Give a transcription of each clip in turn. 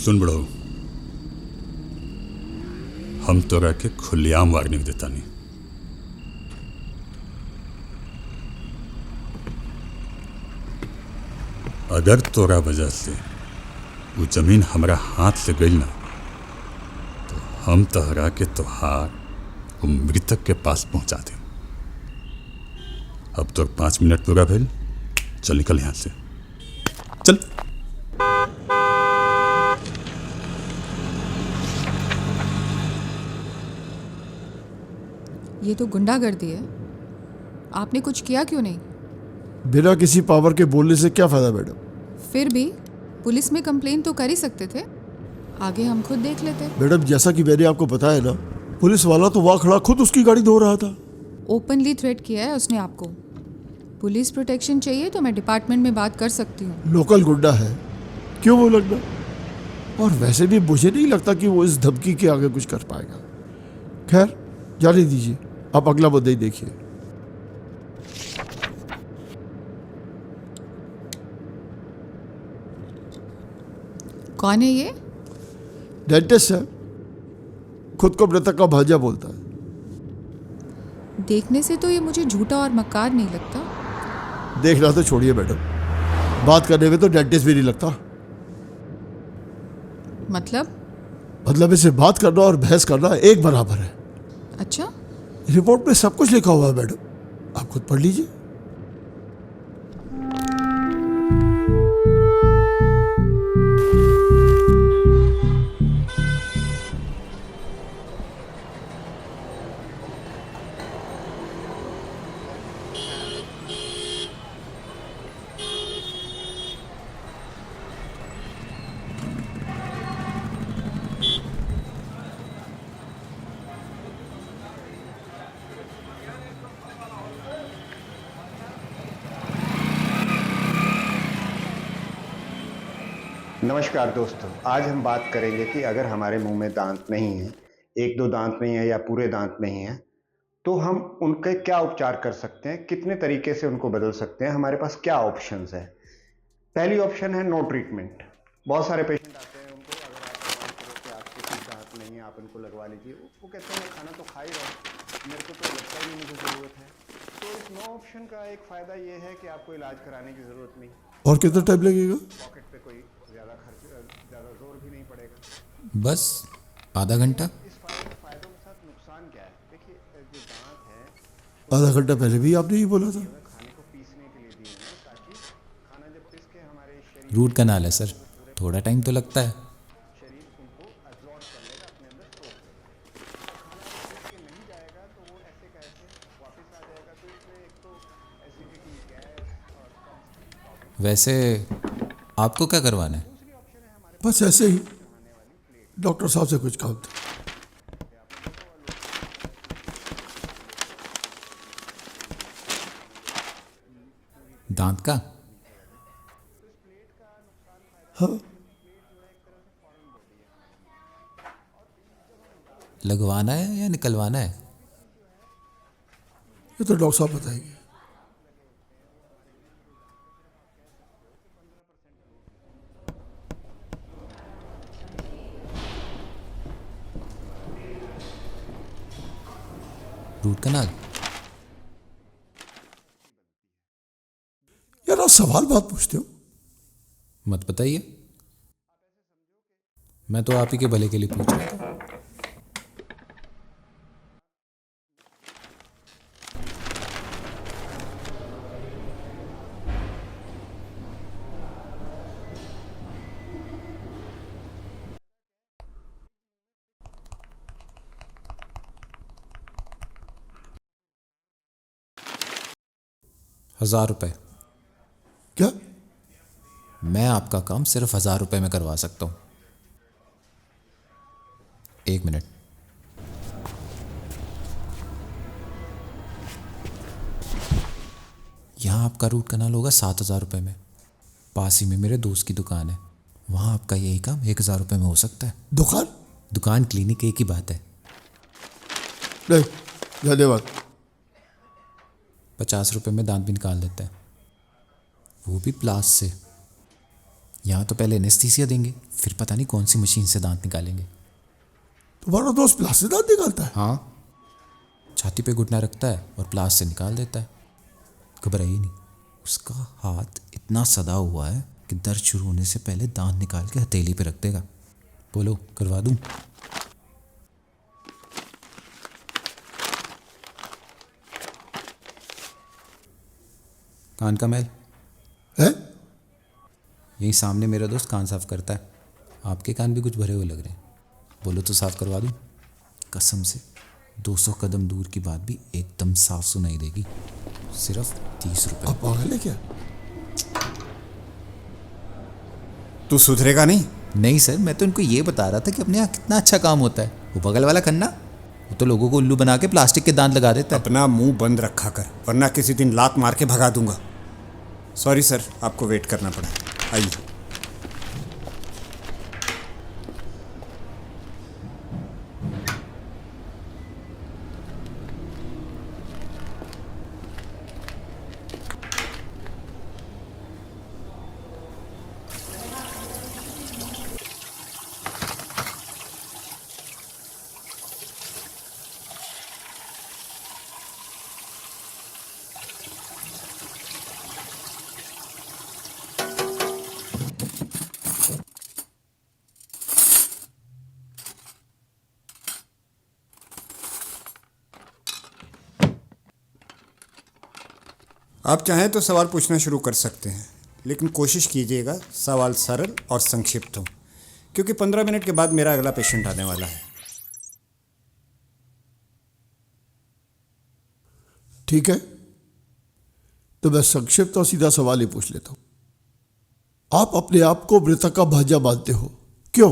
सुन बड़ो, हम तोरा के खुलेआम वार्निंग देता नहीं। अगर तोरा वजह से वो जमीन हमरा हाथ से गई ना, तो हम तोहरा के तोहार वो मृतक के पास पहुंचा दे। अब तो 5 मिनट पूरा भेल, चल निकल यहां से, चल। ये तो गुंडागर्दी है। आपने कुछ किया क्यों नहीं? बिना किसी पावर के बोलने से क्या फायदा मैडम? फिर भी पुलिस में कंप्लेन तो कर ही सकते थे। आगे हम खुद देख लेते। मैडम जैसा कि मैंने आपको बताया ना, पुलिस वाला तो वहां खड़ा खुद उसकी गाड़ी धो रहा था। ओपनली थ्रेट किया है उसने आपको। पुलिस प्रोटेक्शन चाहिए तो मैं डिपार्टमेंट में बात कर सकती हूँ। लोकल गुंडा है, क्यों वो लगना? और वैसे भी मुझे नहीं लगता कि वो इस धमकी के आगे कुछ कर पाएगा। खैर जाने दीजिए, आप अगला मुद्दा ही देखिए। कौन है ये? डेंटिस्ट है, खुद को मृतक का भांजा बोलता है। देखने से तो ये मुझे झूठा और मक्कार नहीं लगता। देखना तो छोड़िए मैडम, बात करने में तो डेंटिस्ट भी नहीं लगता। मतलब इसे बात करना और बहस करना एक बराबर है। अच्छा, रिपोर्ट में सब कुछ लिखा हुआ है मैडम, आप खुद पढ़ लीजिए। नमस्कार दोस्तों, आज हम बात करेंगे कि अगर हमारे मुंह में दांत नहीं है, 1-2 दांत नहीं है या पूरे दांत नहीं है, तो हम उनके क्या उपचार कर सकते हैं, कितने तरीके से उनको बदल सकते हैं, हमारे पास क्या ऑप्शंस है। पहली ऑप्शन है नो ट्रीटमेंट। बहुत सारे पेशेंट आते हैं, उनको अगर आप एडवाइस करो कि आपके कुछ दांत नहीं है, आप इनको लगवा लीजिए, वो कहते हैं मैं खाना तो खा ही रहा हूँ, मेरे को तो लगता ही नहीं मुझे ज़रूरत है। तो इस नो ऑप्शन का एक फ़ायदा ये है कि आपको इलाज कराने की ज़रूरत नहीं। और कितना टाइम लगेगा? पॉकेट पे कोई ज़्यादा जोर भी नहीं पड़ेगा, बस आधा घंटा। इस फायदों के साथ नुकसान क्या है? देखिए, जो दांत है आधा घंटा पहले भी आपने ही बोला था। खाने को पीसने के लिए दिए हैं, ताकि खाना जब पीस के हमारे शरीर रूट कनाल है सर, थोड़ा टाइम तो लगता है। उनको एब्जॉर्ब कर लेगा, अपने अंदर स्टोर कर लेगा। खाना जब पीस के नहीं जाएगा तो वो ऐसे का ऐसे वापस आ जाएगा। तो इसमें एक तो एसिडिटी, गैस और कब्ज। वैसे आपको क्या करवाना है? बस ऐसे ही डॉक्टर साहब से कुछ काम था। दांत का? हाँ, लगवाना है या निकलवाना है? ये तो डॉक्टर साहब बताएंगे। Root canal? यार आप सवाल बात पूछते हो। मत बताइए, मैं तो आप ही के भले के लिए पूछ रहा था। ₹1000। क्या? मैं आपका काम सिर्फ ₹1000 में करवा सकता हूँ। 1 मिनट। यहाँ आपका रूट कनाल होगा ₹7000 में। पास ही में मेरे दोस्त की दुकान है, वहाँ आपका यही काम ₹1000 में हो सकता है। दुकान क्लिनिक एक ही बात है। नहीं, धन्यवाद। ₹50 में दांत भी निकाल देता है, वो भी प्लास से। यहाँ तो पहले एनेस्थीसिया देंगे, फिर पता नहीं कौन सी मशीन से दांत निकालेंगे। तुम्हारा दोस्त प्लास से दांत निकालता है? हाँ, छाती पे घुटना रखता है और प्लास से निकाल देता है। घबराइए नहीं, उसका हाथ इतना सदा हुआ है कि दर्द शुरू होने से पहले दांत निकाल के हथेली पे रख देगा। बोलो, करवा दूं? कान का मैल है? यहीं सामने मेरा दोस्त कान साफ करता है। आपके कान भी कुछ भरे हुए लग रहे हैं। बोलो तो साफ करवा दूं? कसम से 200 कदम दूर की बात भी एकदम साफ सुनाई देगी। सिर्फ 30 रुपए। आप पागल है क्या? तू सुधरेगा नहीं? नहीं सर, मैं तो इनको ये बता रहा था कि अपने यहाँ कितना अच्छा काम होता है। वो बगल वाला खन्ना, वो तो लोगों को उल्लू बना के प्लास्टिक के दांत लगा देता है। अपना मुंह बंद रखा कर, वरना किसी दिन लात मार के भगा दूंगा। सॉरी सर, आपको वेट करना पड़ा। आइए। आप चाहें तो सवाल पूछना शुरू कर सकते हैं, लेकिन कोशिश कीजिएगा सवाल सरल और संक्षिप्त हो, क्योंकि 15 मिनट के बाद मेरा अगला पेशेंट आने वाला है। ठीक है, तो मैं संक्षिप्त और सीधा सवाल ही पूछ लेता हूं। आप अपने आप को मृतक का भांजा मानते हो, क्यों?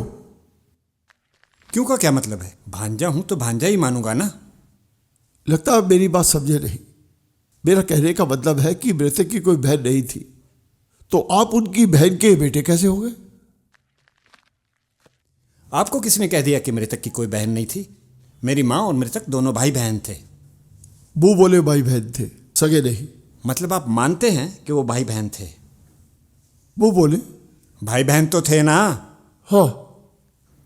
क्यों का क्या मतलब है? भांजा हूं तो भांजा ही मानूंगा ना। लगता है आप मेरी बात समझे नहीं। मेरा कहने का मतलब है कि मृतक की कोई बहन नहीं थी, तो आप उनकी बहन के बेटे कैसे हो गए? आपको किसने कह दिया कि मृतक की कोई बहन नहीं थी? मेरी माँ और मृतक दोनों भाई बहन थे। वो बोले भाई बहन थे, सगे नहीं। मतलब आप मानते हैं कि वो भाई बहन थे? वो बोले भाई बहन तो थे ना। हाँ।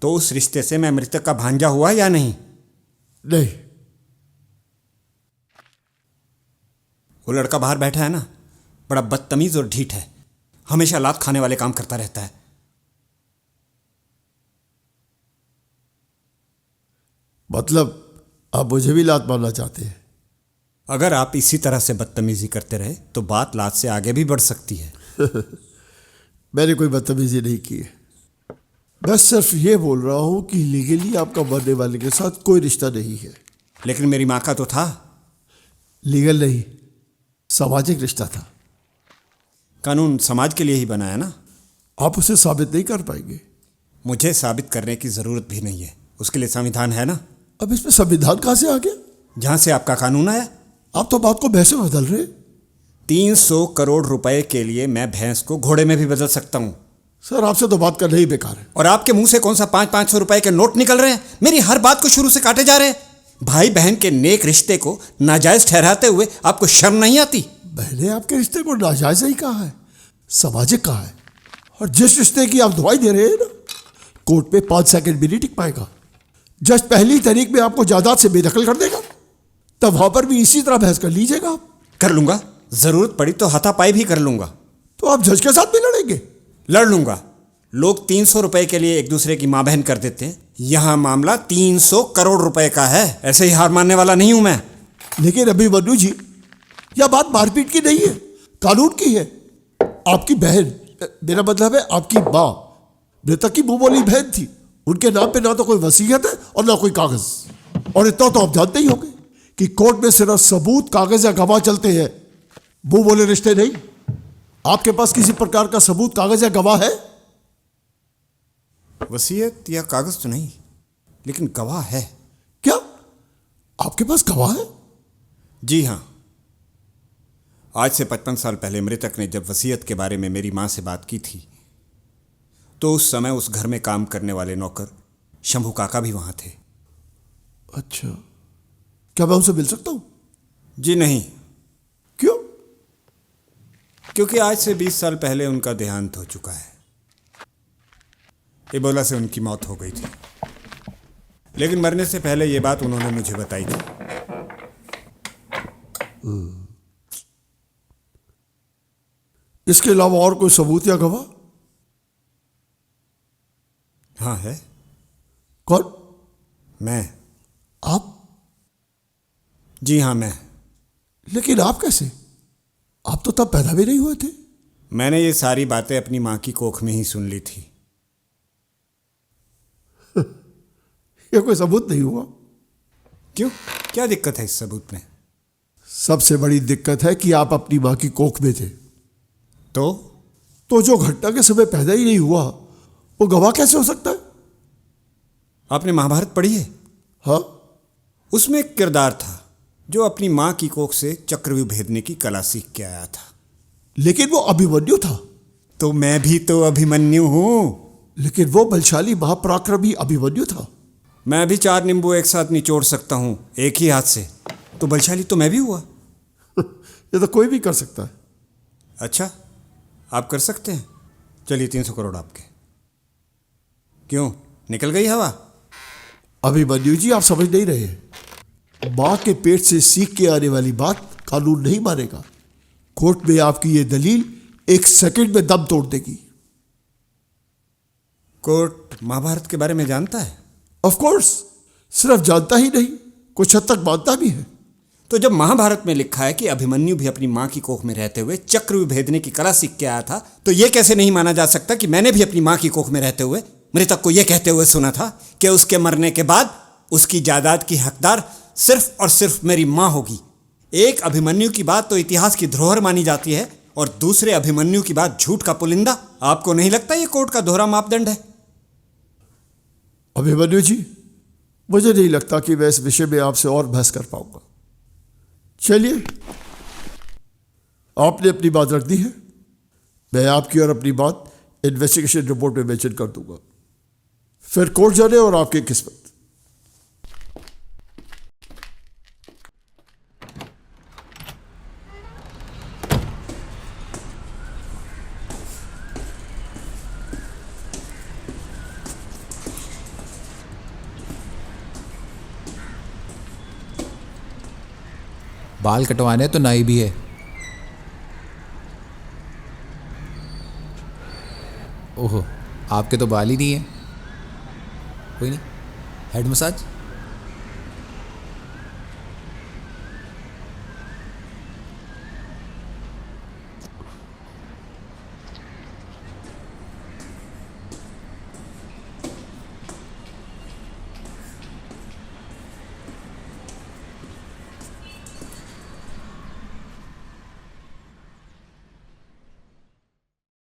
तो उस रिश्ते से मैं मृतक का भांजा हुआ या नहीं? नहीं। वो लड़का बाहर बैठा है ना, बड़ा बदतमीज और ढीठ है, हमेशा लात खाने वाले काम करता रहता है। मतलब आप मुझे भी लात मारना चाहते हैं? अगर आप इसी तरह से बदतमीजी करते रहे तो बात लात से आगे भी बढ़ सकती है। मैंने कोई बदतमीजी नहीं की है। मैं सिर्फ ये बोल रहा हूं कि लीगली आपका मरने वाले के साथ कोई रिश्ता नहीं है। लेकिन मेरी माँ का तो था। लीगल नहीं, सामाजिक रिश्ता था। कानून समाज के लिए ही बना है ना। आप उसे साबित नहीं कर पाएंगे। मुझे साबित करने की जरूरत भी नहीं है, उसके लिए संविधान है ना। अब इसमें संविधान कहां से आ गया? जहां से आपका कानून आया। आप तो बात को भैंस में बदल रहे। 300 करोड़ रुपए के लिए मैं भैंस को घोड़े में भी बदल सकता हूं। सर, आपसे तो बात करना ही बेकार है। और आपके मुंह से कौन सा 500-500 रुपए के नोट निकल रहे हैं? मेरी हर बात को शुरू से काटे जा रहे हैं। भाई बहन के नेक रिश्ते को नाजायज ठहराते हुए आपको शर्म नहीं आती? मैंने आपके रिश्ते को नाजायज ही कहा है, सामाजिक कहा है। और जिस रिश्ते की आप दुआई दे रहे हैं ना, कोर्ट में 5 सेकंड भी नहीं टिक पाएगा। जज पहली तारीख में आपको जायदाद से बेदखल कर देगा, तब वहां पर भी इसी तरह बहस कर लीजिएगा आप। कर लूंगा, जरूरत पड़ी तो हाथापाई भी कर लूंगा। तो आप जज के साथ भी लड़ेंगे? लड़ लूंगा। लोग 300 रुपए के लिए एक दूसरे की मां बहन कर देते हैं, यहां मामला 300 करोड़ रुपए का है। ऐसे ही हार मानने वाला नहीं हूं मैं। लेकिन अभिमन्यु जी, यह बात मारपीट की नहीं है, कानून की है। आपकी बहन, मेरा मतलब है आपकी मां, मृतक की मुंह बोली बहन थी। उनके नाम पे ना तो कोई वसीयत है और ना कोई कागज। और इतना तो आप जानते ही होंगे कि कोर्ट में सिर्फ सबूत, कागज या गवाह चलते हैं, मुंह बोले रिश्ते नहीं। आपके पास किसी प्रकार का सबूत, कागज या गवाह है? वसीयत या कागज तो नहीं, लेकिन गवाह है। क्या आपके पास गवाह है? जी हां। आज से 55 साल पहले मृतक ने जब वसीयत के बारे में मेरी मां से बात की थी, तो उस समय उस घर में काम करने वाले नौकर शंभू काका भी वहां थे। अच्छा, क्या मैं उनसे मिल सकता हूं? जी नहीं। क्यों? क्योंकि आज से 20 साल पहले उनका देहांत हो चुका है। इबोला से उनकी मौत हो गई थी, लेकिन मरने से पहले ये बात उन्होंने मुझे बताई थी। इसके अलावा और कोई सबूत या गवाह? हाँ है। कौन? मैं। आप? जी हाँ, मैं। लेकिन आप कैसे? आप तो तब पैदा भी नहीं हुए थे। मैंने ये सारी बातें अपनी माँ की कोख में ही सुन ली थी। ये कोई सबूत नहीं हुआ। क्यों, क्या दिक्कत है इस सबूत में? सबसे बड़ी दिक्कत है कि आप अपनी माँ की कोख में थे। तो जो घटना के समय पैदा ही नहीं हुआ, वो गवाह कैसे हो सकता है? आपने महाभारत पढ़ी है? हाँ। उसमें एक किरदार था जो अपनी माँ की कोख से चक्रव्यूह भेदने की कला सीख के आया था। लेकिन वो अभिमन्यु था। तो मैं भी तो अभिमन्यु हूं। लेकिन वो बलशाली महापराक्रमी अभिमन्यु था। मैं भी 4 नींबू एक साथ निचोड़ सकता हूं एक ही हाथ से, तो बलशाली तो मैं भी हुआ। ये तो कोई भी कर सकता है। अच्छा, आप कर सकते हैं? चलिए 300 करोड़ आपके। क्यों, निकल गई हवा? अभिमन्यु जी, आप समझ नहीं रहे। मां के पेट से सीख के आने वाली बात कानून नहीं मानेगा। कोर्ट में आपकी ये दलील 1 सेकंड में दम तोड़ देगी। कोर्ट महाभारत के बारे में जानता है? ऑफ कोर्स, सिर्फ जानता ही नहीं, कुछ हद तक मानता भी है। तो जब महाभारत में लिखा है कि अभिमन्यु भी अपनी मां की कोख में रहते हुए चक्रव्यूह भेदने की कला सीख के आया था, तो यह कैसे नहीं माना जा सकता कि मैंने भी अपनी मां की कोख में रहते हुए मृतक को यह कहते हुए सुना था कि उसके मरने के बाद उसकी जायदाद की हकदार सिर्फ और सिर्फ मेरी मां होगी। एक अभिमन्यु की बात तो इतिहास की धरोहर मानी जाती है और दूसरे अभिमन्यु की बात झूठ का पुलिंदा। आपको नहीं लगता यह कोर्ट का दोहरा मापदंड है? अभिमन्यु जी, मुझे नहीं लगता कि मैं इस विषय में आपसे और बहस कर पाऊंगा। चलिए, आपने अपनी बात रख दी है। मैं आपकी और अपनी बात इन्वेस्टिगेशन रिपोर्ट में मेंशन कर दूंगा। फिर कोर्ट जाने और आपकी किस्मत। बाल कटवाने तो नाई भी है। ओहो, आपके तो बाल ही नहीं है। कोई नहीं, हेड मसाज।